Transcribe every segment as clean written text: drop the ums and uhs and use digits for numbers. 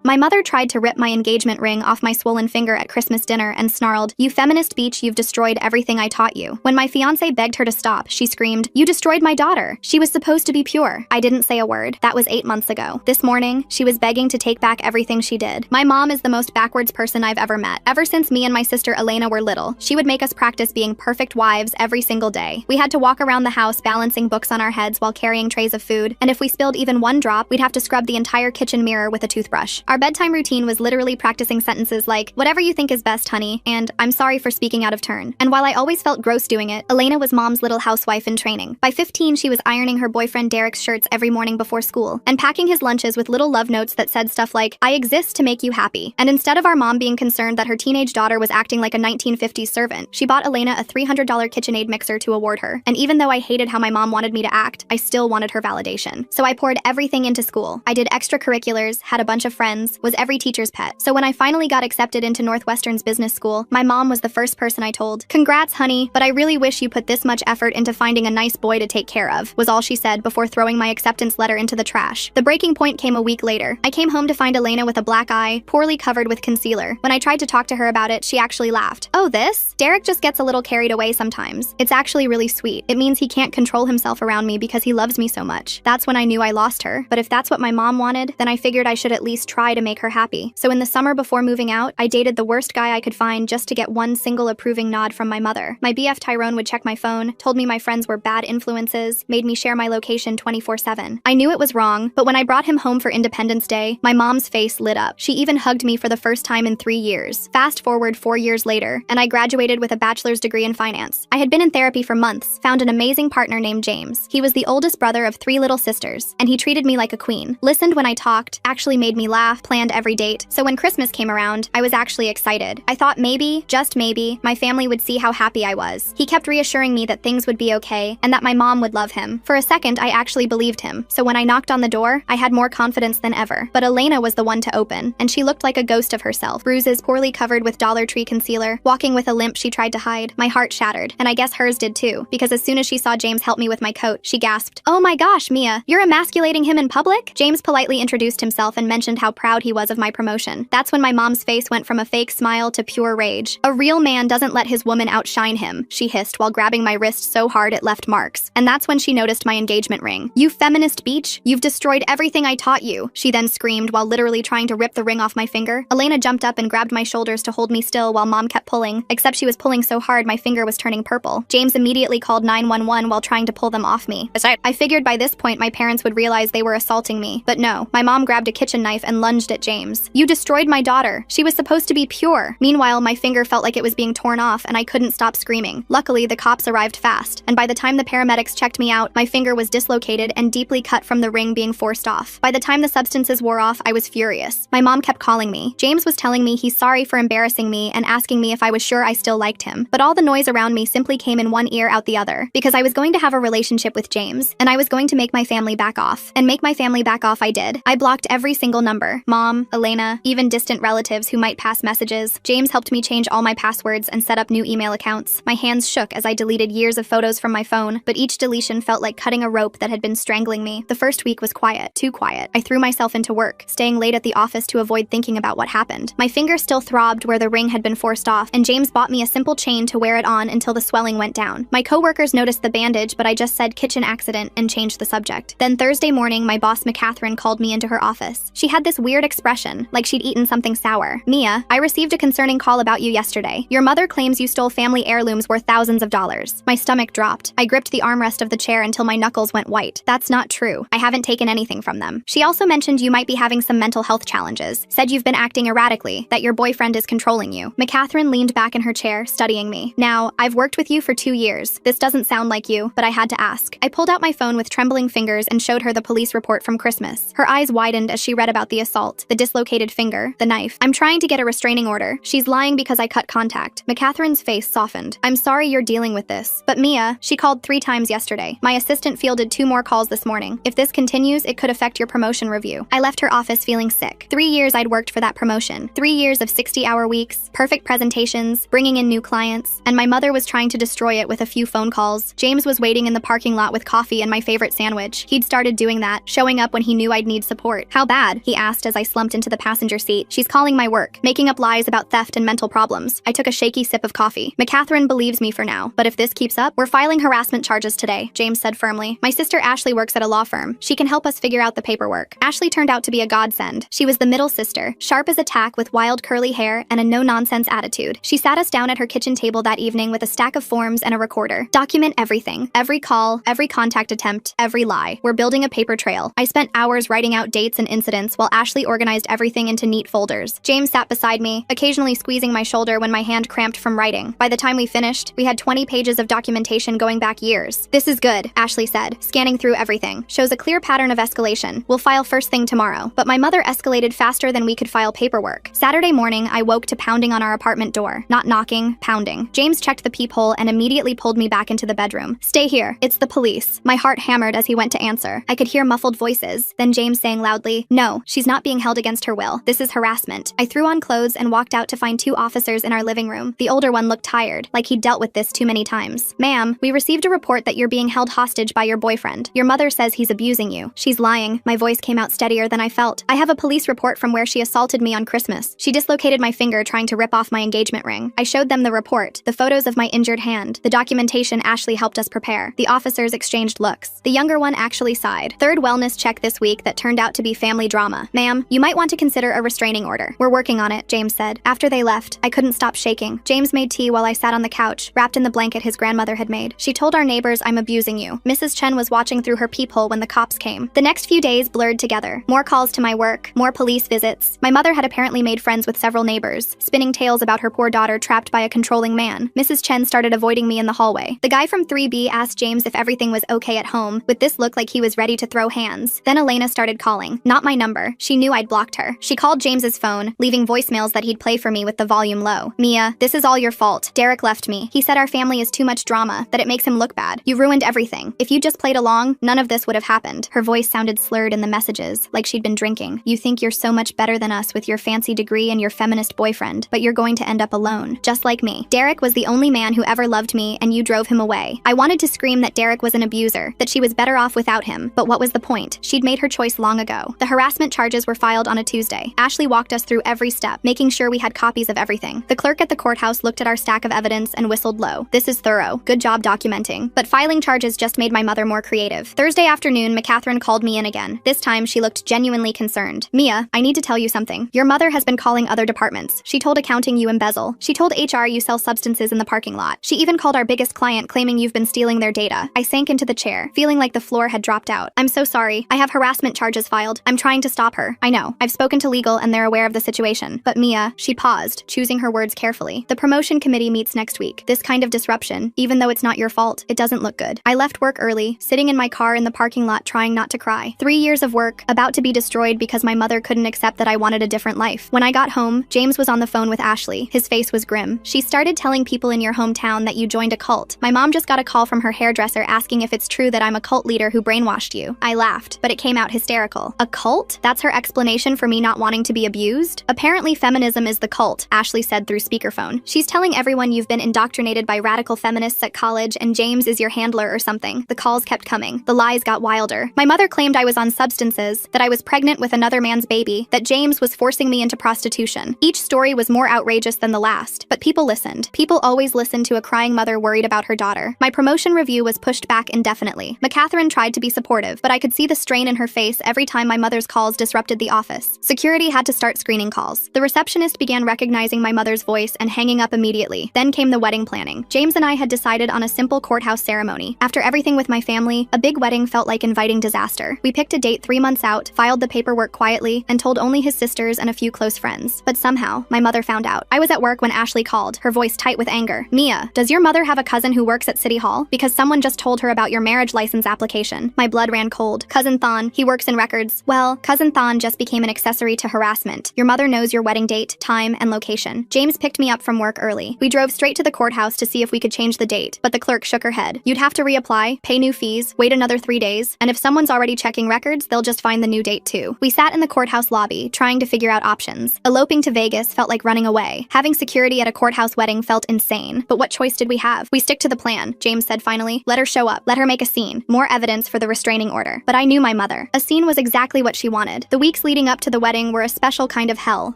My mother tried to rip my engagement ring off my swollen finger at Christmas dinner and snarled, "You feminist beach, you've destroyed everything I taught you." When my fiancé begged her to stop, she screamed, "You destroyed my daughter. She was supposed to be pure." I didn't say a word. That was 8 months ago. This morning, she was begging to take back everything she did. My mom is the most backwards person I've ever met. Ever since me and my sister Elena were little, she would make us practice being perfect wives every single day. We had to walk around the house balancing books on our heads while carrying trays of food, and if we spilled even one drop, we'd have to scrub the entire kitchen mirror with a toothbrush. Our bedtime routine was literally practicing sentences like, "Whatever you think is best, honey," and "I'm sorry for speaking out of turn." And while I always felt gross doing it, Elena was mom's little housewife in training. By 15, she was ironing her boyfriend Derek's shirts every morning before school, and packing his lunches with little love notes that said stuff like, "I exist to make you happy." And instead of our mom being concerned that her teenage daughter was acting like a 1950s servant, she bought Elena a $300 KitchenAid mixer to award her. And even though I hated how my mom wanted me to act, I still wanted her validation. So I poured everything into school. I did extracurriculars, had a bunch of friends, was every teacher's pet. So when I finally got accepted into Northwestern's business school, my mom was the first person I told. "Congrats, honey, but I really wish you put this much effort into finding a nice boy to take care of," was all she said before throwing my acceptance letter into the trash. The breaking point came a week later. I came home to find Elena with a black eye, poorly covered with concealer. When I tried to talk to her about it, she actually laughed. "Oh, this? Derek just gets a little carried away sometimes. It's actually really sweet. It means he can't control himself around me because he loves me so much." That's when I knew I lost her. But if that's what my mom wanted, then I figured I should at least try to make her happy. So in the summer before moving out, I dated the worst guy I could find just to get one single approving nod from my mother. My BF Tyrone would check my phone, told me my friends were bad influences, made me share my location 24/7. I knew it was wrong, but when I brought him home for Independence Day, my mom's face lit up. She even hugged me for the first time in 3 years. Fast forward 4 years later, and I graduated with a bachelor's degree in finance. I had been in therapy for months, found an amazing partner named James. He was the oldest brother of 3 little sisters, and he treated me like a queen. Listened when I talked, actually made me laugh, planned every date. So when Christmas came around, I was actually excited. I thought maybe, just maybe, my family would see how happy I was. He kept reassuring me that things would be okay, and that my mom would love him. For a second, I actually believed him. So when I knocked on the door, I had more confidence than ever. But Elena was the one to open, and she looked like a ghost of herself. Bruises poorly covered with Dollar Tree concealer, walking with a limp she tried to hide. My heart shattered, and I guess hers did too, because as soon as she saw James help me with my coat, she gasped, "Oh my gosh, Mia, you're emasculating him in public?" James politely introduced himself and mentioned how proud he was of my promotion. That's when my mom's face went from a fake smile to pure rage. "A real man doesn't let his woman outshine him," she hissed while grabbing my wrist so hard it left marks. And that's when she noticed my engagement ring. "You feminist beach, you've destroyed everything I taught you," she then screamed while literally trying to rip the ring off my finger. Elena jumped up and grabbed my shoulders to hold me still while mom kept pulling, except she was pulling so hard my finger was turning purple. James immediately called 911 while trying to pull them off me. I figured by this point my parents would realize they were assaulting me, but no, my mom grabbed a kitchen knife and lunged at James. "You destroyed my daughter. She was supposed to be pure." Meanwhile, my finger felt like it was being torn off and I couldn't stop screaming. Luckily, the cops arrived fast, and by the time the paramedics checked me out, my finger was dislocated and deeply cut from the ring being forced off. By the time the substances wore off, I was furious. My mom kept calling me. James was telling me he's sorry for embarrassing me and asking me if I was sure I still liked him. But all the noise around me simply came in one ear out the other, because I was going to have a relationship with James, and I was going to make my family back off. And make my family back off I did. I blocked every single number. Mom, Elena, even distant relatives who might pass messages. James helped me change all my passwords and set up new email accounts. My hands shook as I deleted years of photos from my phone, but each deletion felt like cutting a rope that had been strangling me. The first week was quiet, too quiet. I threw myself into work, staying late at the office to avoid thinking about what happened. My finger still throbbed where the ring had been forced off, and James bought me a simple chain to wear it on until the swelling went down. My coworkers noticed the bandage, but I just said kitchen accident and changed the subject. Then Thursday morning, my boss McCatherine called me into her office. She had this weird expression, like she'd eaten something sour. "Mia, I received a concerning call about you yesterday. Your mother claims you stole family heirlooms worth thousands of dollars." My stomach dropped. I gripped the armrest of the chair until my knuckles went white. "That's not true. I haven't taken anything from them." She also mentioned you might be having some mental health challenges, said you've been acting erratically, that your boyfriend is controlling you. McCatherine leaned back in her chair, studying me. "Now, I've worked with you for 2 years. This doesn't sound like you, but I had to ask." I pulled out my phone with trembling fingers and showed her the police report from Christmas. Her eyes widened as she read about the assault, the dislocated finger, the knife. "I'm trying to get a restraining order. She's lying because I cut contact." McCatherine's face softened. "I'm sorry you're dealing with this. But Mia, she called 3 times yesterday. My assistant fielded 2 more calls this morning. If this continues, it could affect your promotion review." I left her office feeling sick. 3 years I'd worked for that promotion. 3 years of 60-hour weeks, perfect presentations, bringing in new clients, and my mother was trying to destroy it with a few phone calls. James was waiting in the parking lot with coffee and my favorite sandwich. He'd started doing that, showing up when he knew I'd need support. "How bad?" he asked as as I slumped into the passenger seat. She's calling my work, making up lies about theft and mental problems. I took a shaky sip of coffee. McCatherine believes me for now, but if this keeps up, we're filing harassment charges today, James said firmly. My sister Ashley works at a law firm. She can help us figure out the paperwork. Ashley turned out to be a godsend. She was the middle sister, sharp as a tack with wild curly hair and a no-nonsense attitude. She sat us down at her kitchen table that evening with a stack of forms and a recorder. Document everything. Every call, every contact attempt, every lie. We're building a paper trail. I spent hours writing out dates and incidents while Ashley organized everything into neat folders. James sat beside me, occasionally squeezing my shoulder when my hand cramped from writing. By the time we finished, we had 20 pages of documentation going back years. This is good, Ashley said, scanning through everything. Shows a clear pattern of escalation. We'll file first thing tomorrow. But my mother escalated faster than we could file paperwork. Saturday morning, I woke to pounding on our apartment door. Not knocking, pounding. James checked the peephole and immediately pulled me back into the bedroom. Stay here. It's the police. My heart hammered as he went to answer. I could hear muffled voices. Then James saying loudly, no, she's not being held against her will. This is harassment. I threw on clothes and walked out to find two officers in our living room. The older one looked tired, like he'd dealt with this too many times. Ma'am, we received a report that you're being held hostage by your boyfriend. Your mother says he's abusing you. She's lying. My voice came out steadier than I felt. I have a police report from where she assaulted me on Christmas. She dislocated my finger trying to rip off my engagement ring. I showed them the report, the photos of my injured hand, the documentation Ashley helped us prepare. The officers exchanged looks. The younger one actually sighed. Third wellness check this week that turned out to be family drama. Ma'am, you might want to consider a restraining order. We're working on it, James said. After they left, I couldn't stop shaking. James made tea while I sat on the couch, wrapped in the blanket his grandmother had made. She told our neighbors I'm abusing you. Mrs. Chen was watching through her peephole when the cops came. The next few days blurred together. More calls to my work, more police visits. My mother had apparently made friends with several neighbors, spinning tales about her poor daughter trapped by a controlling man. Mrs. Chen started avoiding me in the hallway. The guy from 3B asked James if everything was okay at home, with this look like he was ready to throw hands. Then Elena started calling. Not my number. She knew I'd blocked her. She called James's phone, leaving voicemails that he'd play for me with the volume low. Mia, this is all your fault. Derek left me. He said our family is too much drama, that it makes him look bad. You ruined everything. If you just played along, none of this would have happened. Her voice sounded slurred in the messages, like she'd been drinking. You think you're so much better than us with your fancy degree and your feminist boyfriend, but you're going to end up alone, just like me. Derek was the only man who ever loved me, and you drove him away. I wanted to scream that Derek was an abuser, that she was better off without him, but what was the point? She'd made her choice long ago. The harassment charges were filed on a Tuesday. Ashley walked us through every step, making sure we had copies of everything. The clerk at the courthouse looked at our stack of evidence and whistled low. This is thorough. Good job documenting. But filing charges just made my mother more creative. Thursday afternoon, McCatherine called me in again. This time, she looked genuinely concerned. Mia, I need to tell you something. Your mother has been calling other departments. She told accounting you embezzle. She told HR you sell substances in the parking lot. She even called our biggest client claiming you've been stealing their data. I sank into the chair, feeling like the floor had dropped out. I'm so sorry. I have harassment charges filed. I'm trying to stop her. I know. I've spoken to legal and they're aware of the situation. But Mia, she paused, choosing her words carefully. The promotion committee meets next week. This kind of disruption, even though it's not your fault, it doesn't look good. I left work early, sitting in my car in the parking lot trying not to cry. 3 years of work, about to be destroyed because my mother couldn't accept that I wanted a different life. When I got home, James was on the phone with Ashley. His face was grim. She started telling people in your hometown that you joined a cult. My mom just got a call from her hairdresser asking if it's true that I'm a cult leader who brainwashed you. I laughed, but it came out hysterical. A cult? That's her explanation for me not wanting to be abused? Apparently feminism is the cult, Ashley said through speakerphone. She's telling everyone you've been indoctrinated by radical feminists at college and James is your handler or something. The calls kept coming. The lies got wilder. My mother claimed I was on substances, that I was pregnant with another man's baby, that James was forcing me into prostitution. Each story was more outrageous than the last, but people listened. People always listen to a crying mother worried about her daughter. My promotion review was pushed back indefinitely. McCatherine tried to be supportive, but I could see the strain in her face every time my mother's calls disrupted the office. Security had to start screening calls. The receptionist began recognizing my mother's voice and hanging up immediately. Then came the wedding planning. James and I had decided on a simple courthouse ceremony. After everything with my family, a big wedding felt like inviting disaster. We picked a date 3 months out, filed the paperwork quietly, and told only his sisters and a few close friends. But somehow, my mother found out. I was at work when Ashley called, her voice tight with anger. Mia, does your mother have a cousin who works at City Hall? Because someone just told her about your marriage license application. My blood ran cold. Cousin Thon, he works in records. Well, Cousin Thon just became an accessory to harassment. Your mother knows your wedding date, time, and location. James picked me up from work early. We drove straight to the courthouse to see if we could change the date, but the clerk shook her head. You'd have to reapply, pay new fees, wait another 3 days, and if someone's already checking records, they'll just find the new date too. We sat in the courthouse lobby, trying to figure out options. Eloping to Vegas felt like running away. Having security at a courthouse wedding felt insane. But what choice did we have? We stick to the plan, James said finally. Let her show up. Let her make a scene. More evidence for the restraining order. But I knew my mother. A scene was exactly what she wanted. The weeks leading up to the wedding were a special kind of hell.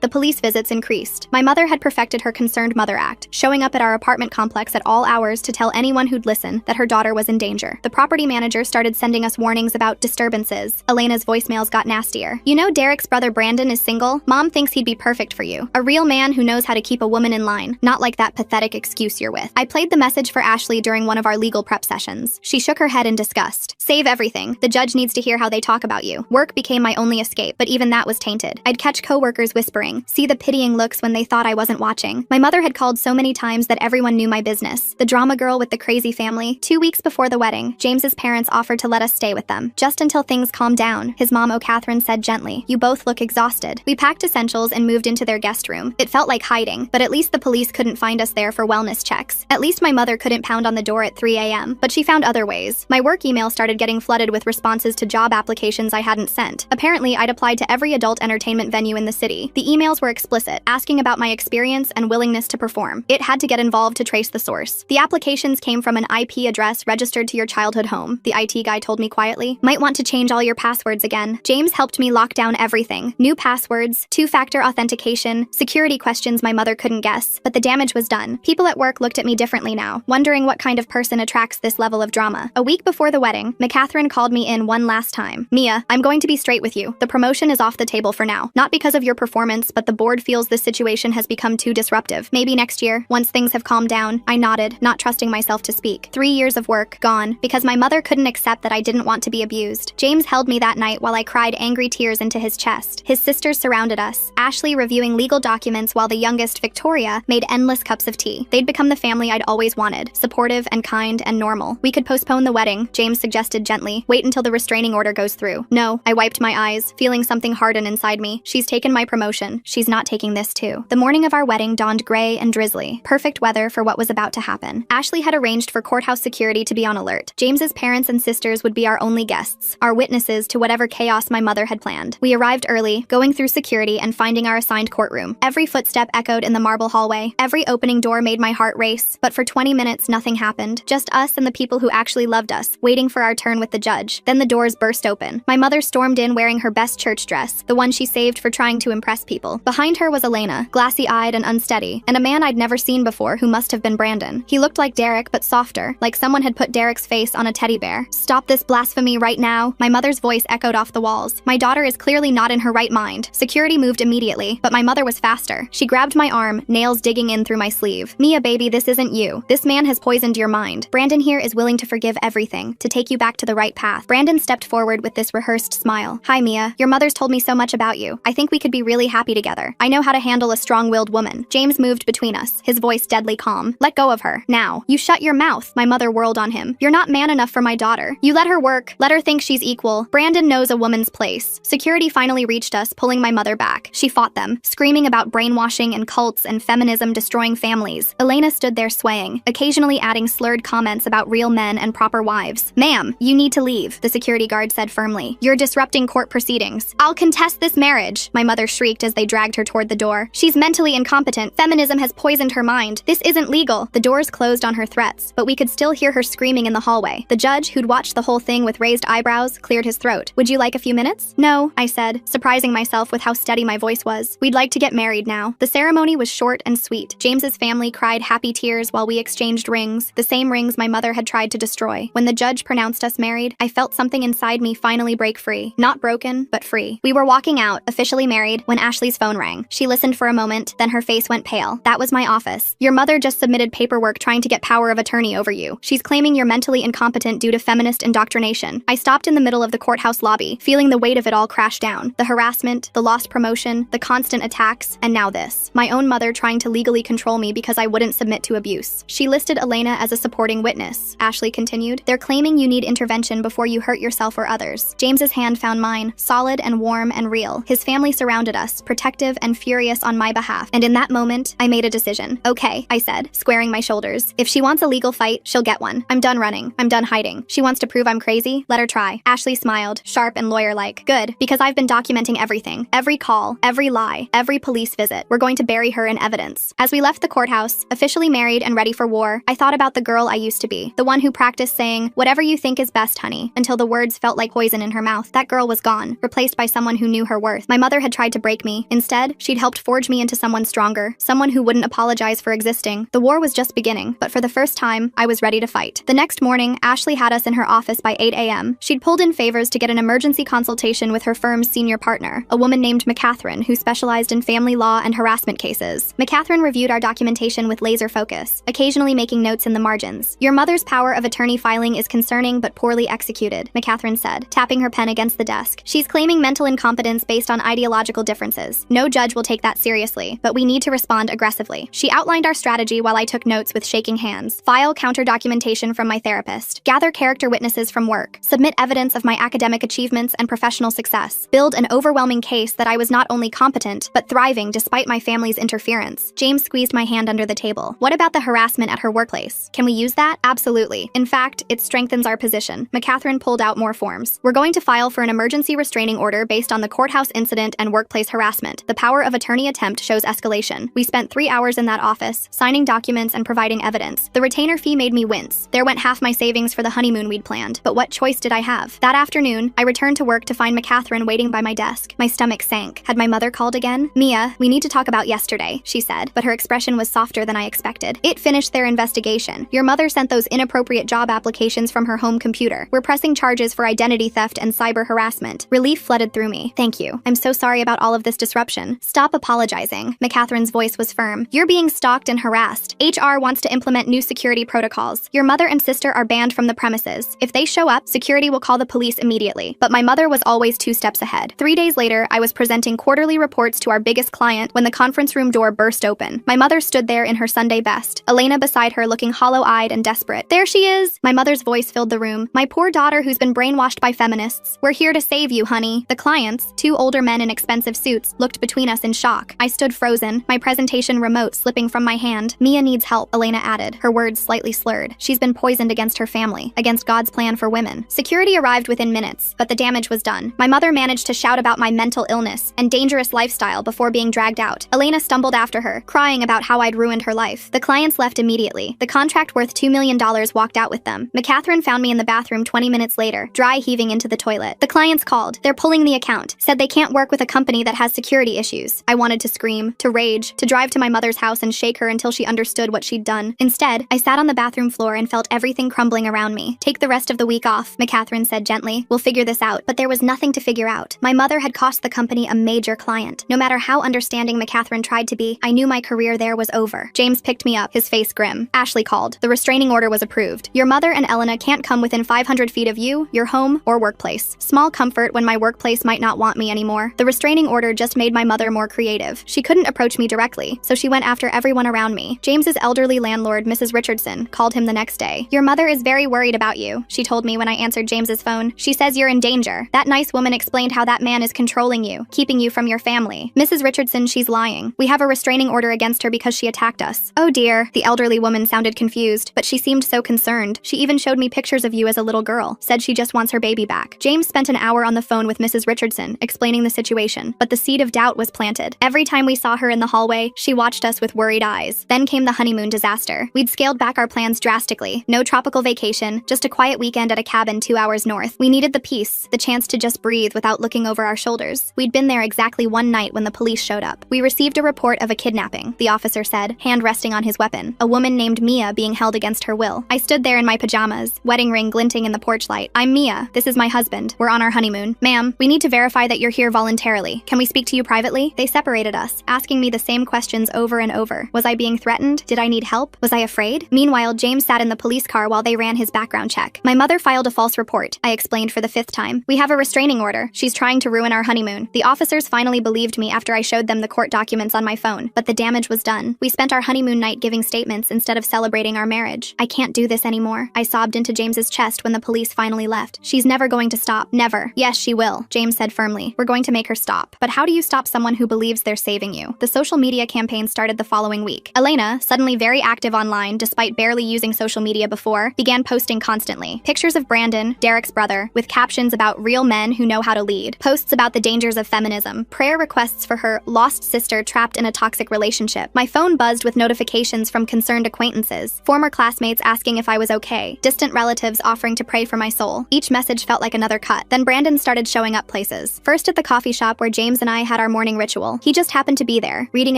The police visits increased. My mother had perfected her concerned mother act, showing up at our apartment complex at all hours to tell anyone who'd listen that her daughter was in danger. The property manager started sending us warnings about disturbances. Elena's voicemails got nastier. You know Derek's brother Brandon is single? Mom thinks he'd be perfect for you. A real man who knows how to keep a woman in line, not like that pathetic excuse you're with. I played the message for Ashley during one of our legal prep sessions. She shook her head in disgust. Save everything. The judge needs to hear how they talk about you. Work became my only escape, but even that was tainted. I'd catch coworkers whispering, see the pitying looks when they thought I wasn't watching. My mother had called so many times that everyone knew my business. The drama girl with the crazy family. 2 weeks before the wedding, James's parents offered to let us stay with them, just until things calmed down. His mom, Catherine, said gently, "You both look exhausted." We packed essentials and moved into their guest room. It felt like hiding, but at least the police couldn't find us there for wellness checks. At least my mother couldn't pound on the door at 3 a.m., but she found other ways. My work email started getting flooded with responses to job applications I hadn't sent. Apparently, I'd applied to every adult entertainment venue in the city. The emails were explicit, asking about my experience and willingness to perform. It had to get involved to trace the source. The applications came from an IP address registered to your childhood home, the IT guy told me quietly. Might want to change all your passwords again. James helped me lock down everything. New passwords, two-factor authentication, security questions my mother couldn't guess. But the damage was done. People at work looked at me differently now, wondering what kind of person attracts this level of drama. A week before the wedding, McCatherine called me in one last time. "Mia, I'm going to be straight with you. The promotion is off the table for now. Not because of your performance, but the board feels this situation has become too disruptive. Maybe next year, once things have calmed down." I nodded, not trusting myself to speak. 3 years of work, gone, because my mother couldn't accept that I didn't want to be abused. James held me that night while I cried angry tears into his chest. His sisters surrounded us, Ashley reviewing legal documents while the youngest, Victoria, made endless cups of tea. They'd become the family I'd always wanted, supportive and kind and normal. We could postpone the wedding, James suggested gently. Wait until the restraining order goes through. No, I wiped my eyes, feeling something harden inside me. She's taken my promotion. She's not taking this too. The morning of our wedding dawned gray and drizzly. Perfect weather for what was about to happen. Ashley had arranged for courthouse security to be on alert. James's parents and sisters would be our only guests, our witnesses to whatever chaos my mother had planned. We arrived early, going through security and finding our assigned courtroom. Every footstep echoed in the marble hallway. Every opening door made my heart race. But for 20 minutes, nothing happened. Just us and the people who actually loved us, waiting for our turn with the judge. Then the doors burst open. My mother stormed in wearing her best church dress, the one she saved for trying to impress people. Behind her was Elena, glassy-eyed and unsteady, and a man I'd never seen before who must have been Brandon. He looked like Derek, but softer, like someone had put Derek's face on a teddy bear. "Stop this blasphemy right now." My mother's voice echoed off the walls. "My daughter is clearly not in her right mind." Security moved immediately, but my mother was faster. She grabbed my arm, nails digging in through my sleeve. "Mia, baby, this isn't you. This man has poisoned your mind. Brandon here is willing to forgive everything, to take you back to the right path." Brandon stepped forward with this rehearsed smile. "Hi, Mia. Your mother's told me so much about you. I think we could be really happy together. I know how to handle a strong-willed woman." James moved between us, his voice deadly calm. "Let go of her, now." "You shut your mouth." My mother whirled on him. "You're not man enough for my daughter. You let her work. Let her think she's equal. Brandon knows a woman's place." Security finally reached us, pulling my mother back. She fought them, screaming about brainwashing and cults and feminism destroying families. Elena stood there swaying, occasionally adding slurred comments about real men and proper wives. "Ma'am, you need to leave," the security guard said firmly. "You're disrupting court proceedings." "I'll contest this marriage," my mother shrieked as they dragged her toward the door. "She's mentally incompetent. Feminism has poisoned her mind. This isn't legal." The doors closed on her threats, but we could still hear her screaming in the hallway. The judge, who'd watched the whole thing with raised eyebrows, cleared his throat. "Would you like a few minutes?" "No," I said, surprising myself with how steady my voice was. "We'd like to get married now." The ceremony was short and sweet. James's family cried happy tears while we exchanged rings, the same rings my mother had tried to destroy. When the judge pronounced us married, I felt something inside me finally break free. Not broken, but free. We were walking out, officially married, when Ashley's phone rang. She listened for a moment, then her face went pale. "That was my office. Your mother just submitted paperwork trying to get power of attorney over you. She's claiming you're mentally incompetent due to feminist indoctrination." I stopped in the middle of the courthouse lobby, feeling the weight of it all crash down. The harassment, the lost promotion, the constant attacks, and now this. My own mother trying to legally control me because I wouldn't submit to abuse. She listed Elena as a supporting witness. Ashley continued, "They're claiming you need intervention before you hurt yourself or others." James's hand found mine, solid and warm and real. His family surrounded us, protective and furious on my behalf. And in that moment, I made a decision. "Okay," I said, squaring my shoulders. "If she wants a legal fight, she'll get one. I'm done running. I'm done hiding. She wants to prove I'm crazy? Let her try." Ashley smiled, sharp and lawyer-like. "Good, because I've been documenting everything. Every call, every lie, every police visit. We're going to bury her in evidence." As we left the courthouse, officially married and ready for war, I thought about the girl I used to be, the one who practiced saying, "Whatever you think is best, honey," until the words felt like poison in her mouth. That girl was gone, replaced by someone someone who knew her worth. My mother had tried to break me. Instead, she'd helped forge me into someone stronger, someone who wouldn't apologize for existing. The war was just beginning, but for the first time, I was ready to fight. The next morning, Ashley had us in her office by 8 a.m. She'd pulled in favors to get an emergency consultation with her firm's senior partner, a woman named McCatherine, who specialized in family law and harassment cases. McCatherine reviewed our documentation with laser focus, occasionally making notes in the margins. "Your mother's power of attorney filing is concerning but poorly executed," McCatherine said, tapping her pen against the desk. "She's claiming mental incompetence based on ideological differences. No judge will take that seriously, but we need to respond aggressively." She outlined our strategy while I took notes with shaking hands. "File counter-documentation from my therapist. Gather character witnesses from work. Submit evidence of my academic achievements and professional success. Build an overwhelming case that I was not only competent, but thriving despite my family's interference." James squeezed my hand under the table. "What about the harassment at her workplace? Can we use that?" "Absolutely. In fact, it strengthens our position." McCatherine pulled out more forms. "We're going to file for an emergency restraining order based on the courthouse incident and workplace harassment. The power of attorney attempt shows escalation." We spent 3 hours in that office, signing documents and providing evidence. The retainer fee made me wince. There went half my savings for the honeymoon we'd planned, but what choice did I have? That afternoon, I returned to work to find McCatherine waiting by my desk. My stomach sank. Had my mother called again? "Mia, we need to talk about yesterday," she said, but her expression was softer than I expected. "It finished their investigation. Your mother sent those inappropriate job applications from her home computer. We're pressing charges for identity theft and cyber harassment." Relief flooded through me. "Thank you. I'm so sorry about all of this disruption." "Stop apologizing." McCatherine's voice was firm. "You're being stalked and harassed. HR wants to implement new security protocols. Your mother and sister are banned from the premises. If they show up, security will call the police immediately." But my mother was always 2 steps ahead. 3 days later, I was presenting quarterly reports to our biggest client when the conference room door burst open. My mother stood there in her Sunday best, Elena beside her looking hollow-eyed and desperate. "There she is!" My mother's voice filled the room. "My poor daughter who's been brainwashed by feminists. We're here to save you, honey." The clients, 2 older men in expensive suits, looked between us in shock. I stood frozen, my presentation remote slipping from my hand. "Mia needs help," Elena added, her words slightly slurred. "She's been poisoned against her family, against God's plan for women." Security arrived within minutes, but the damage was done. My mother managed to shout about my mental illness and dangerous lifestyle before being dragged out. Elena stumbled after her, crying about how I'd ruined her life. The clients left immediately. The contract worth $2 million walked out with them. McCatherine found me in the bathroom 20 minutes later, dry heaving into the toilet. The clients called. They're pulling the account, said they can't work with a company that has security issues. I wanted to scream, to rage, to drive to my mother's house and shake her until she understood what she'd done. Instead, I sat on the bathroom floor and felt everything crumbling around me. "Take the rest of the week off," McCatherine said gently. "We'll figure this out." But there was nothing to figure out. My mother had cost the company a major client. No matter how understanding McCatherine tried to be, I knew my career there was over. James picked me up, his face grim. Ashley called. "The restraining order was approved. Your mother and Elena can't come within 500 feet of you, your home, or workplace. Small comfort when my workplace might not want me anymore." The restraining order just made my mother more creative. She couldn't approach me directly, so she went after everyone around me. James's elderly landlord, Mrs. Richardson, called him the next day. "Your mother is very worried about you," she told me when I answered James's phone. "She says you're in danger. That nice woman explained how that man is controlling you, keeping you from your family." "Mrs. Richardson, she's lying. We have a restraining order against her because she attacked us." "Oh dear." The elderly woman sounded confused, but she seemed so concerned. "She even showed me pictures of you as a little girl, said she just wants her baby back." James spent an hour on the phone with Mrs. Richardson, explaining the situation, but the seed of doubt was planted. Every time we saw her in the hallway, she watched us with worried eyes. Then came the honeymoon disaster. We'd scaled back our plans drastically. No tropical vacation, just a quiet weekend at a cabin 2 hours north. We needed the peace, the chance to just breathe without looking over our shoulders. We'd been there exactly one night when the police showed up. "We received a report of a kidnapping," the officer said, hand resting on his weapon. "A woman named Mia being held against her will." I stood there in my pajamas, wedding ring glinting in the porch light. "I'm Mia. This is my husband. We're on our honeymoon." "Ma'am, we need to verify that you're here voluntarily. Can we speak to you privately?" They separated us, asking me the same questions over and over. Was I being threatened? Did I need help? Was I afraid? Meanwhile, James sat in the police car while they ran his background check. "My mother filed a false report," I explained for the 5th time. "We have a restraining order. She's trying to ruin our honeymoon." The officers finally believed me after I showed them the court documents on my phone, but the damage was done. We spent our honeymoon night giving statements instead of celebrating our marriage. "I can't do this anymore," I sobbed into James's chest when the police finally left. "She's never going to stop. Never." "Yes, she will," James said firmly. "We're going to make her stop." But how do you stop someone who believes they're saving you? The social media campaign started the following week. Elena, suddenly very active online despite barely using social media before, began posting constantly. Pictures of Brandon, Derek's brother, with captions about real men who know how to lead. Posts about the dangers of feminism. Prayer requests for her lost sister trapped in a toxic relationship. My phone buzzed with notifications from concerned acquaintances. Former classmates asking if I was okay. Distant relatives offering to pray for my soul. Each message felt like another cut. Then Brandon started showing up places. places. First at the coffee shop where James and I had our morning ritual. He just happened to be there, reading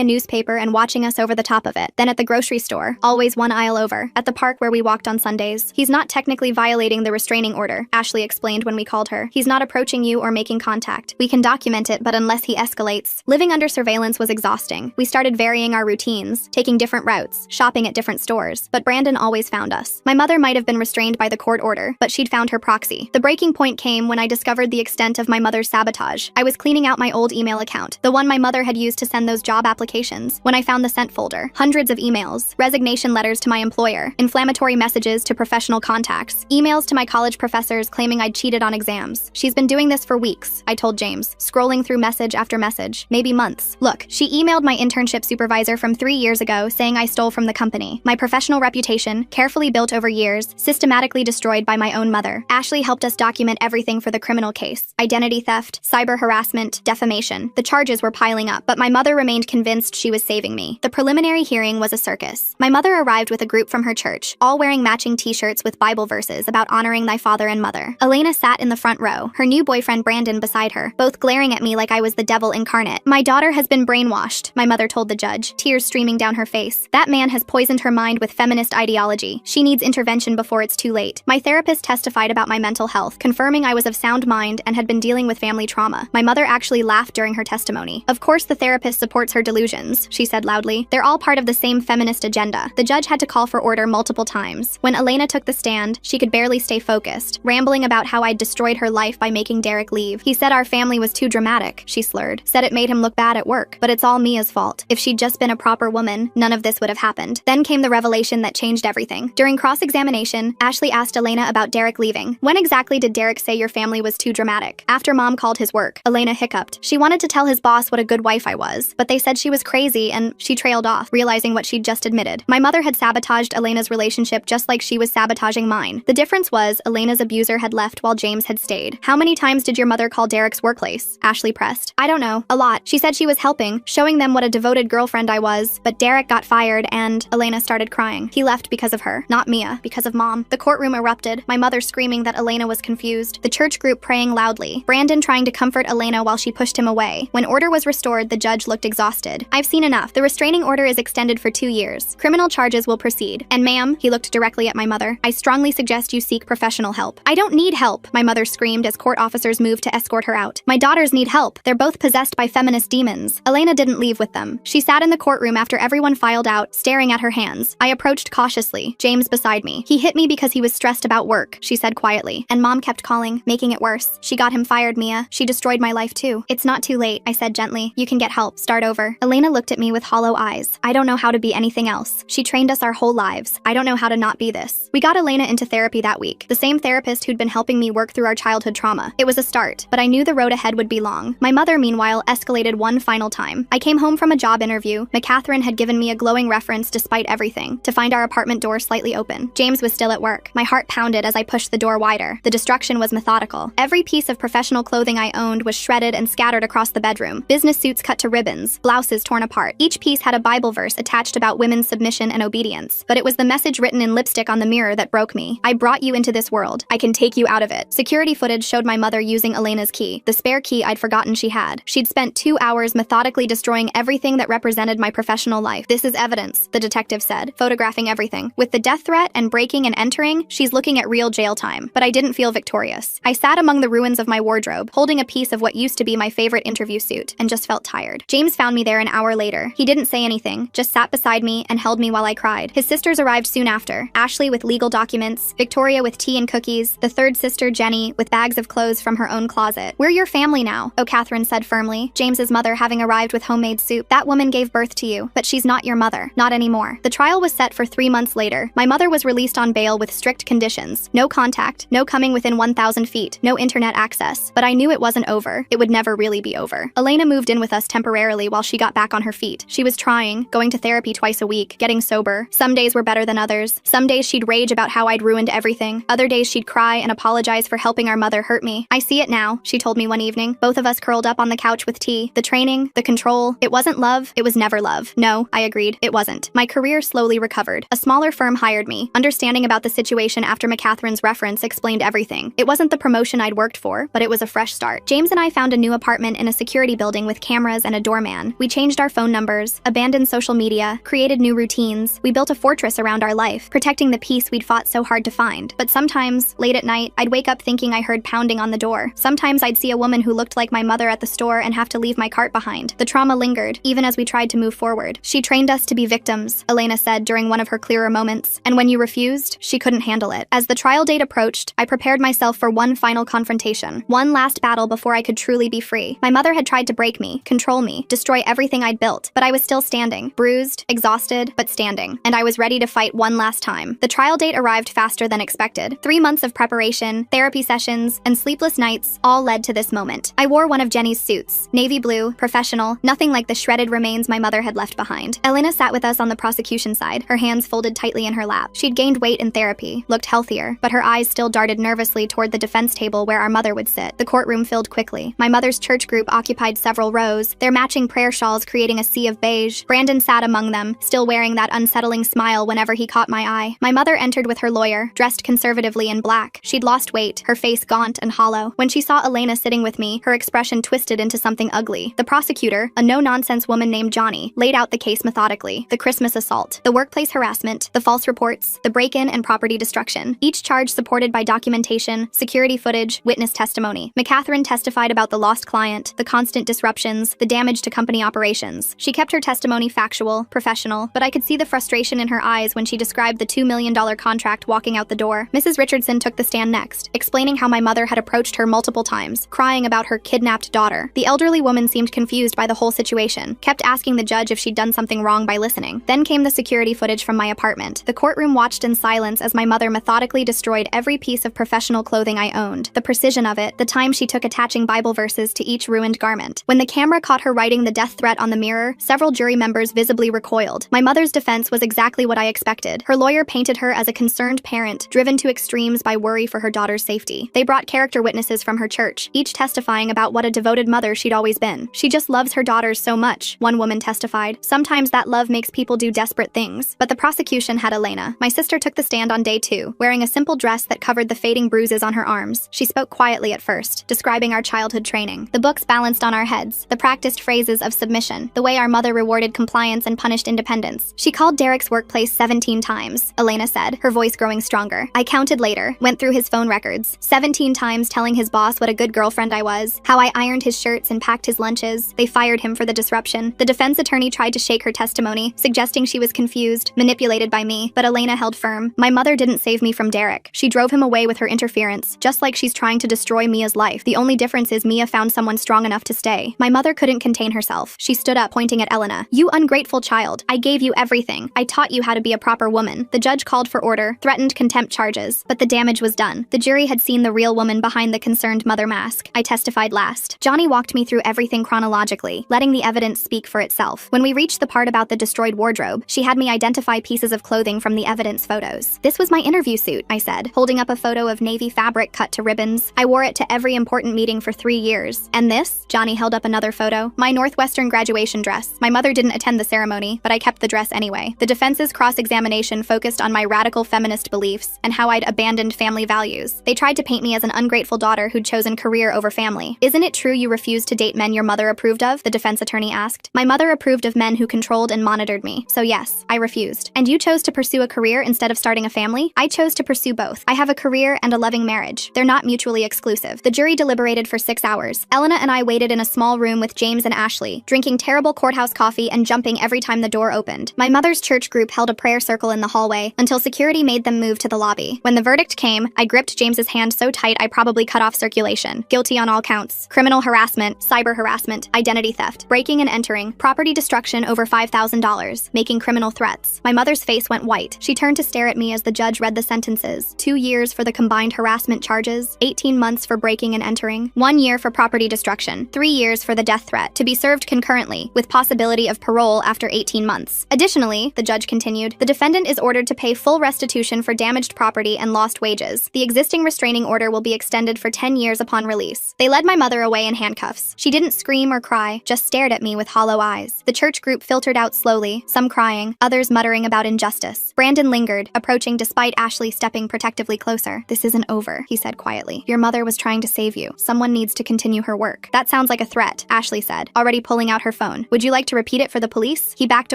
a newspaper and watching us over the top of it. Then at the grocery store, always one aisle over. At the park where we walked on Sundays. He's not technically violating the restraining order, Ashley explained when we called her. He's not approaching you or making contact. We can document it, but unless he escalates. Living under surveillance was exhausting. We started varying our routines, taking different routes, shopping at different stores. But Brandon always found us. My mother might have been restrained by the court order, but she'd found her proxy. The breaking point came when I discovered the extent of my mother's sabotage. I was cleaning out my old email account, the one my mother had used to send those job applications, when I found the sent folder. Hundreds of emails, resignation letters to my employer, inflammatory messages to professional contacts, emails to my college professors claiming I'd cheated on exams. She's been doing this for weeks, I told James, scrolling through message after message, maybe months. Look, she emailed my internship supervisor from 3 years ago saying I stole from the company. My professional reputation, carefully built over years, systematically destroyed by my own mother. Ashley helped us document everything for the criminal case. Identity theft, cyber harassment, defamation. The charges were piling up, but my mother remained convinced she was saving me. The preliminary hearing was a circus. My mother arrived with a group from her church, all wearing matching t-shirts with Bible verses about honoring thy father and mother. Elena sat in the front row, her new boyfriend Brandon beside her, both glaring at me like I was the devil incarnate. My daughter has been brainwashed, my mother told the judge, tears streaming down her face. That man has poisoned her mind with feminist ideology. She needs intervention before it's too late. My therapist testified about my mental health, confirming I was of sound mind and had been dealing with family trauma. My mother actually laughed during her testimony. Of course the therapist supports her delusions, she said loudly. They're all part of the same feminist agenda. The judge had to call for order multiple times. When Elena took the stand, she could barely stay focused, rambling about how I'd destroyed her life by making Derek leave. He said our family was too dramatic, she slurred. Said it made him look bad at work. But it's all Mia's fault. If she'd just been a proper woman, none of this would have happened. Then came the revelation that changed everything. During cross-examination, Ashley asked Elena about Derek leaving. When exactly did Derek say your family was too dramatic? After Mom called his work, Elena hiccuped. She wanted to tell his boss what a good wife I was, but they said she was crazy and she trailed off, realizing what she'd just admitted. My mother had sabotaged Elena's relationship just like she was sabotaging mine. The difference was Elena's abuser had left while James had stayed. How many times did your mother call Derek's workplace? Ashley pressed. I don't know, a lot. She said she was helping, showing them what a devoted girlfriend I was, but Derek got fired and Elena started crying. He left because of her, not Mia, because of Mom. The courtroom erupted, my mother screaming that Elena was confused, the church group praying loudly, Brandon trying to comfort Elena while she pushed him away. When order was restored, the judge looked exhausted. I've seen enough. The restraining order is extended for 2 years. Criminal charges will proceed. And ma'am, he looked directly at my mother, I strongly suggest you seek professional help. I don't need help, my mother screamed as court officers moved to escort her out. My daughters need help. They're both possessed by feminist demons. Elena didn't leave with them. She sat in the courtroom after everyone filed out, staring at her hands. I approached cautiously, James beside me. He hit me because he was stressed about work, she said quietly. And Mom kept calling, making it worse. She got him fired, Mia. She destroyed my life too. It's not too late, I said gently. You can get help. Start over. Elena looked at me with hollow eyes. I don't know how to be anything else. She trained us our whole lives. I don't know how to not be this. We got Elena into therapy that week. The same therapist who'd been helping me work through our childhood trauma. It was a start, but I knew the road ahead would be long. My mother, meanwhile, escalated one final time. I came home from a job interview. McCatherine had given me a glowing reference despite everything, to find our apartment door slightly open. James was still at work. My heart pounded as I pushed the door wider. The destruction was methodical. Every piece of professional clothing I owned was shredded and scattered across the bedroom. Business suits cut to ribbons, blouses torn apart. Each piece had a Bible verse attached about women's submission and obedience. But it was the message written in lipstick on the mirror that broke me. I brought you into this world. I can take you out of it. Security footage showed my mother using Elena's key, the spare key I'd forgotten she had. She'd spent 2 hours methodically destroying everything that represented my professional life. This is evidence, the detective said, photographing everything. With the death threat and breaking and entering, she's looking at real jail time. But I didn't feel victorious. I sat among the ruins of my wardrobe, holding a piece of what used to be my favorite interview suit, and just felt tired. James found me there an hour later. He didn't say anything, just sat beside me and held me while I cried. His sisters arrived soon after, Ashley with legal documents, Victoria with tea and cookies, the third sister, Jenny, with bags of clothes from her own closet. We're your family now, Catherine said firmly, James's mother having arrived with homemade soup. That woman gave birth to you, but she's not your mother. Not anymore. The trial was set for 3 months later. My mother was released on bail with strict conditions. No contact, no coming within 1,000 feet, no internet access. But I knew it wasn't over. It would never really be over. Elena moved in with us temporarily while she got back on her feet. She was trying, going to therapy twice a week, getting sober. Some days were better than others. Some days she'd rage about how I'd ruined everything. Other days she'd cry and apologize for helping our mother hurt me. I see it now, she told me one evening. Both of us curled up on the couch with tea. The training, the control. It wasn't love. It was never love. No, I agreed. It wasn't. My career slowly recovered. A smaller firm hired me. Understanding about the situation after McCatherine's reference explained everything. It wasn't the promotion I'd worked for, but it was a fresh start. James and I found a new apartment in a security building with cameras and a doorman. We changed our phone numbers, abandoned social media, created new routines. We built a fortress around our life, protecting the peace we'd fought so hard to find. But sometimes, late at night, I'd wake up thinking I heard pounding on the door. Sometimes I'd see a woman who looked like my mother at the store and have to leave my cart behind. The trauma lingered, even as we tried to move forward. She trained us to be victims, Elena said during one of her clearer moments, and when you refused, she couldn't handle it. As the trial date approached, I prepared myself for one final confrontation, one last battle before I could truly be free. My mother had tried to break me, control me, destroy everything I'd built, but I was still standing, bruised, exhausted, but standing, and I was ready to fight one last time. The trial date arrived faster than expected. 3 months of preparation, therapy sessions, and sleepless nights all led to this moment. I wore one of Jenny's suits, navy blue, professional, nothing like the shredded remains my mother had left behind. Elena sat with us on the prosecution side, her hands folded tightly in her lap. She'd gained weight in therapy, looked healthier, but her eyes still darted nervously toward the defense table where our mother would sit. The courtroom filled quickly. My mother's church group occupied several rows, their matching prayer shawls creating a sea of beige. Brandon sat among them, still wearing that unsettling smile whenever he caught my eye. My mother entered with her lawyer, dressed conservatively in black. She'd lost weight, her face gaunt and hollow. When she saw Elena sitting with me, her expression twisted into something ugly. The prosecutor, a no-nonsense woman named Johnny, laid out the case methodically. The Christmas assault, the workplace harassment, the false reports, the break-in and property destruction. Each charge supported by documentation, security footage, witness testimony. McCatherine testified about the lost client, the constant disruptions, the damage to company operations. She kept her testimony factual, professional, but I could see the frustration in her eyes when she described the $2 million contract walking out the door. Mrs. Richardson took the stand next, explaining how my mother had approached her multiple times, crying about her kidnapped daughter. The elderly woman seemed confused by the whole situation, kept asking the judge if she'd done something wrong by listening. Then came the security footage from my apartment. The courtroom watched in silence as my mother methodically destroyed every piece of professional clothing I owned. The precision of it, the time she took attaching Bible verses to each ruined garment. When the camera caught her writing the death threat on the mirror, several jury members visibly recoiled. My mother's defense was exactly what I expected. Her lawyer painted her as a concerned parent, driven to extremes by worry for her daughter's safety. They brought character witnesses from her church, each testifying about what a devoted mother she'd always been. She just loves her daughters so much, one woman testified. Sometimes that love makes people do desperate things. But the prosecution had Elena. My sister took the stand on day 2, wearing a simple dress that covered the fading bruises on her arms. She spoke quietly at first, describing our childhood training. The books balanced on our heads, the practiced phrases of submission, the way our mother rewarded compliance and punished independence. She called Derek's workplace 17 times, Elena said, her voice growing stronger. I counted later, went through his phone records, 17 times telling his boss what a good girlfriend I was, how I ironed his shirts and packed his lunches. They fired him for the disruption. The defense attorney tried to shake her testimony, suggesting she was confused, manipulated by me, but Elena held firm. My mother didn't save me from Derek. She drove him away with her interference, just like she's trying to destroy Mia's life. The only difference is Mia found someone strong enough to stay. My mother couldn't contain herself. She stood up, pointing at Elena. You ungrateful child. I gave you everything. I taught you how to be a proper woman. The judge called for order, threatened contempt charges, but the damage was done. The jury had seen the real woman behind the concerned mother mask. I testified last. Johnny walked me through everything chronologically, letting the evidence speak for itself. When we reached the part about the destroyed wardrobe, she had me identify pieces of clothing from the evidence photos. This was my interview suit, I said, holding up a photo of navy fabric cut to ribbons. I wore it to every important meeting for 3 years. And this? Johnny held up another photo. My Northwestern graduation dress. My mother didn't attend the ceremony, but I kept the dress anyway. The defense's cross-examination focused on my radical feminist beliefs and how I'd abandoned family values. They tried to paint me as an ungrateful daughter who'd chosen career over family. Isn't it true you refused to date men your mother approved of? The defense attorney asked. My mother approved of men who controlled and monitored me. So yes, I refused. And you chose to pursue a career instead of starting a family? I chose to pursue both. I have a career and a loving marriage. They're not mutually exclusive. The jury deliberated for 6 hours. Elena and I waited in a small room with James and Ashley, drinking terrible courthouse coffee and jumping every time the door opened. My mother's church group held a prayer circle in the hallway until security made them move to the lobby. When the verdict came, I gripped James's hand so tight I probably cut off circulation. Guilty on all counts. Criminal harassment, cyber harassment, identity theft, breaking and entering, property destruction over $5,000, making criminal threats. My mother's face went white. She turned to stare at me as the judge read the sentences. 2 years for the combined harassment charges, 18 months for breaking and entering, 1 year for property destruction, 3 years for the death threat, to be served concurrently, with possibility of parole after 18 months. Additionally, the judge continued, the defendant is ordered to pay full restitution for damaged property and lost wages. The existing restraining order will be extended for 10 years upon release. They led my mother away in handcuffs. She didn't scream or cry, just stared at me with hollow eyes. The church group filtered out slowly, some crying, others muttering about injustice. Brandon lingered, approaching despite Ashley stepping protectively closer. This isn't over, he said quietly. Your mother was trying to save save you. Someone needs to continue her work. That sounds like a threat, Ashley said, already pulling out her phone. Would you like to repeat it for the police? He backed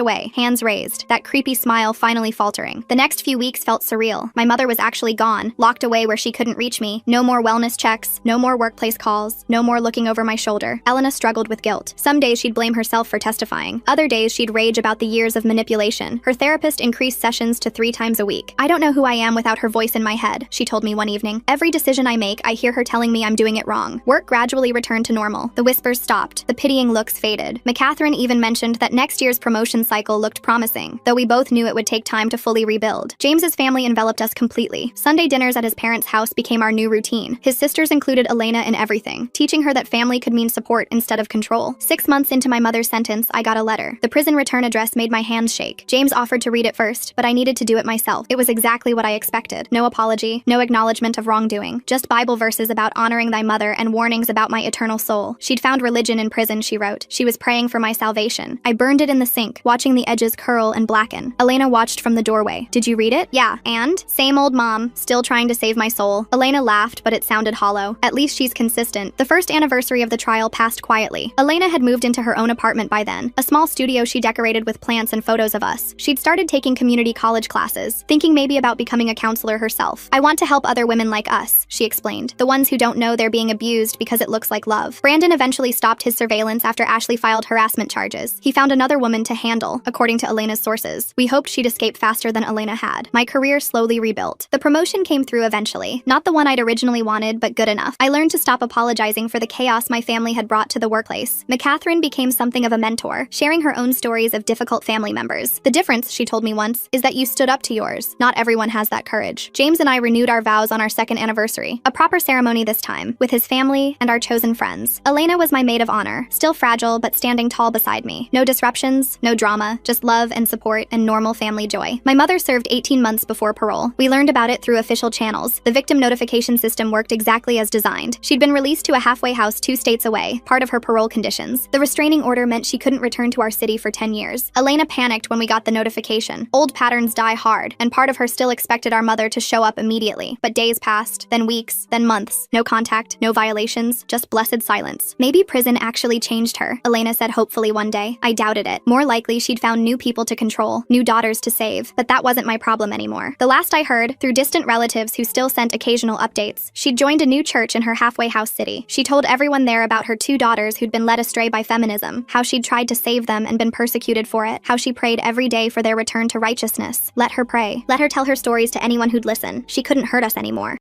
away, hands raised, that creepy smile finally faltering. The next few weeks felt surreal. My mother was actually gone, locked away where she couldn't reach me. No more wellness checks, no more workplace calls, no more looking over my shoulder. Elena struggled with guilt. Some days she'd blame herself for testifying. Other days she'd rage about the years of manipulation. Her therapist increased sessions to 3 times a week. I don't know who I am without her voice in my head, she told me one evening. Every decision I make, I hear her telling me I'm doing it wrong. Work gradually returned to normal. The whispers stopped. The pitying looks faded. McCatherine even mentioned that next year's promotion cycle looked promising, though we both knew it would take time to fully rebuild. James's family enveloped us completely. Sunday dinners at his parents' house became our new routine. His sisters included Elena in everything, teaching her that family could mean support instead of control. 6 months into my mother's sentence, I got a letter. The prison return address made my hands shake. James offered to read it first, but I needed to do it myself. It was exactly what I expected. No apology, no acknowledgement of wrongdoing, just Bible verses about honoring thy mother and warnings about my eternal soul. She'd found religion in prison, she wrote. She was praying for my salvation. I burned it in the sink, watching the edges curl and blacken. Elena watched from the doorway. Did you read it? Yeah. And? Same old mom, still trying to save my soul. Elena laughed, but it sounded hollow. At least she's consistent. The first anniversary of the trial passed quietly. Elena had moved into her own apartment by then, a small studio she decorated with plants and photos of us. She'd started taking community college classes, thinking maybe about becoming a counselor herself. I want to help other women like us, she explained, the ones who don't know they're being abused because it looks like love. Brandon eventually stopped his surveillance after Ashley filed harassment charges. He found another woman to handle, according to Elena's sources. We hoped she'd escape faster than Elena had. My career slowly rebuilt. The promotion came through eventually. Not the one I'd originally wanted, but good enough. I learned to stop apologizing for the chaos my family had brought to the workplace. McCatherine became something of a mentor, sharing her own stories of difficult family members. The difference, she told me once, is that you stood up to yours. Not everyone has that courage. James and I renewed our vows on our 2nd anniversary. A proper ceremony this time, with his family and our chosen friends. Elena was my maid of honor, still fragile but standing tall beside me. No disruptions, no drama, just love and support and normal family joy. My mother served 18 months before parole. We learned about it through official channels. The victim notification system worked exactly as designed. She'd been released to a halfway house 2 states away, part of her parole conditions. The restraining order meant she couldn't return to our city for 10 years. Elena panicked when we got the notification. Old patterns die hard, and part of her still expected our mother to show up immediately. But days passed, then weeks, then months. No contact, no violations, just blessed silence. Maybe prison actually changed her, Elena said hopefully one day. I doubted it. More likely she'd found new people to control, new daughters to save. But that wasn't my problem anymore. The last I heard, through distant relatives who still sent occasional updates, she'd joined a new church in her halfway house city. She told everyone there about her 2 daughters who'd been led astray by feminism, how she'd tried to save them and been persecuted for it, how she prayed every day for their return to righteousness. Let her pray. Let her tell her stories to anyone who'd listen. She couldn't hurt us anymore.